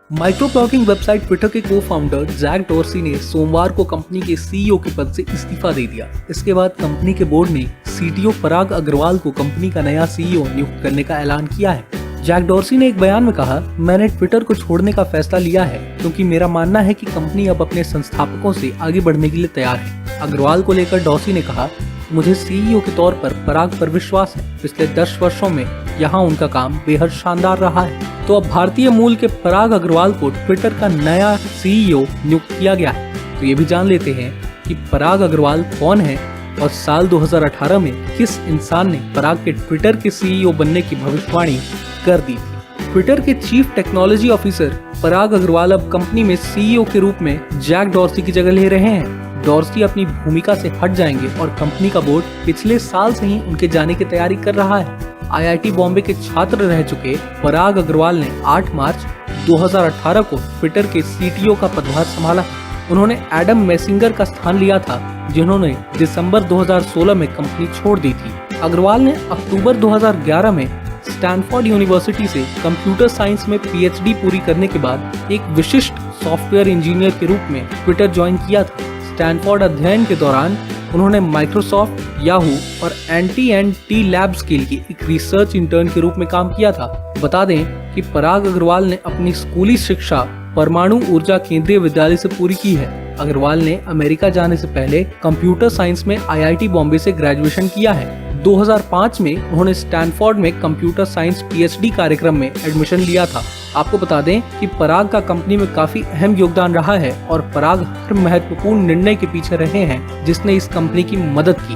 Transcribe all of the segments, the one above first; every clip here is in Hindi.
माइक्रो ब्लॉगिंग वेबसाइट ट्विटर के को फाउंडर जैक डॉर्सी ने सोमवार को कंपनी के सीईओ के पद से इस्तीफा दे दिया। इसके बाद कंपनी के बोर्ड ने सीटीओ पराग अग्रवाल को कंपनी का नया सीईओ नियुक्त करने का ऐलान किया है। जैक डॉर्सी ने एक बयान में कहा, मैंने ट्विटर को छोड़ने का फैसला लिया है क्योंकि मेरा मानना है कि कंपनी अब अपने संस्थापकों से आगे बढ़ने के लिए तैयार है। अग्रवाल को लेकर डॉर्सी ने कहा, मुझे सीईओ के तौर पर पराग पर विश्वास है। पिछले 10 वर्षों में यहाँ उनका काम बेहद शानदार रहा है। तो अब भारतीय मूल के पराग अग्रवाल को ट्विटर का नया सीईओ नियुक्त किया गया है। तो ये भी जान लेते हैं कि पराग अग्रवाल कौन है और साल 2018 में किस इंसान ने पराग के ट्विटर के सीईओ बनने की भविष्यवाणी कर दी। ट्विटर के चीफ टेक्नोलॉजी ऑफिसर पराग अग्रवाल अब कंपनी में सीईओ के रूप में जैक डॉर्सी की जगह ले रहे हैं। डॉर्सी अपनी भूमिका से हट जाएंगे और कंपनी का बोर्ड पिछले साल से ही उनके जाने की तैयारी कर रहा है। आईआईटी बॉम्बे के छात्र रह चुके पराग अग्रवाल ने 8 मार्च 2018 को ट्विटर के सीटीओ का पदभार संभाला। उन्होंने एडम मैसिंगर का स्थान लिया था, जिन्होंने दिसंबर 2016 में कंपनी छोड़ दी थी। अग्रवाल ने अक्टूबर 2011 में स्टैनफोर्ड यूनिवर्सिटी से कंप्यूटर साइंस में पीएचडी पूरी करने के बाद एक विशिष्ट सॉफ्टवेयर इंजीनियर के रूप में ट्विटर ज्वाइन किया था। स्टैनफोर्ड अध्ययन के दौरान उन्होंने माइक्रोसॉफ्ट, याहू और AT&T लैब्स के लिए एक रिसर्च इंटर्न के रूप में काम किया था। बता दें कि पराग अग्रवाल ने अपनी स्कूली शिक्षा परमाणु ऊर्जा केंद्रीय विद्यालय से पूरी की है। अग्रवाल ने अमेरिका जाने से पहले कंप्यूटर साइंस में आईआईटी बॉम्बे से ग्रेजुएशन किया है। 2005 में उन्होंने स्टैनफोर्ड में कंप्यूटर साइंस पीएचडी कार्यक्रम में एडमिशन लिया था। आपको बता दें कि पराग का कंपनी में काफी अहम योगदान रहा है और पराग हर महत्वपूर्ण निर्णय के पीछे रहे हैं जिसने इस कंपनी की मदद की।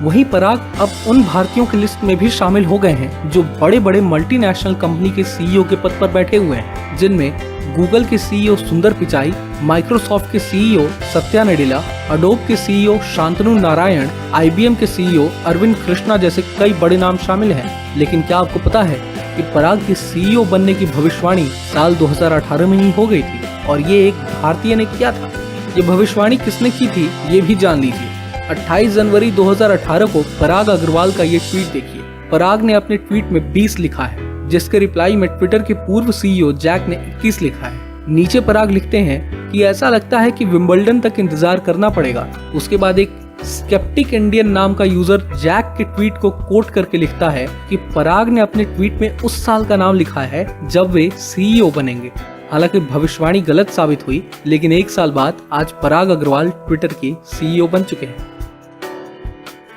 वहीं पराग अब उन भारतीयों की लिस्ट में भी शामिल हो गए हैं जो बड़े बड़े मल्टीनेशनल कंपनी के सीईओ के पद पर बैठे हुए हैं, जिनमें गूगल के सीईओ सुंदर पिचाई, माइक्रोसॉफ्ट के सीईओ सत्या नडेला, अडोब के सीईओ शांतनु नारायण, आईबीएम के सीईओ अरविंद कृष्णा जैसे कई बड़े नाम शामिल हैं। लेकिन क्या आपको पता है कि पराग के सीईओ बनने की भविष्यवाणी साल 2018 में ही हो गई थी और ये एक भारतीय ने किया था। ये भविष्यवाणी किसने की थी ये भी जान लीजिए। 28 जनवरी 2018 को पराग अग्रवाल का ये ट्वीट देखिए। पराग ने अपने ट्वीट में 20 लिखा है, जिसके रिप्लाई में ट्विटर के पूर्व सीईओ जैक ने 21 लिखा है। नीचे पराग लिखते हैं कि ऐसा लगता है कि विंबलडन तक इंतजार करना पड़ेगा। उसके बाद एक स्केप्टिक इंडियन नाम का यूजर जैक के ट्वीट को कोट करके लिखता है कि पराग ने अपने ट्वीट में उस साल का नाम लिखा है जब वे सीईओ बनेंगे। हालांकि भविष्यवाणी गलत साबित हुई, लेकिन 1 साल बाद आज पराग अग्रवाल ट्विटर के सीईओ बन चुके हैं।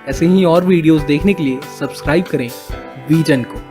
ऐसे ही और वीडियोस देखने के लिए सब्सक्राइब करें वीजन को।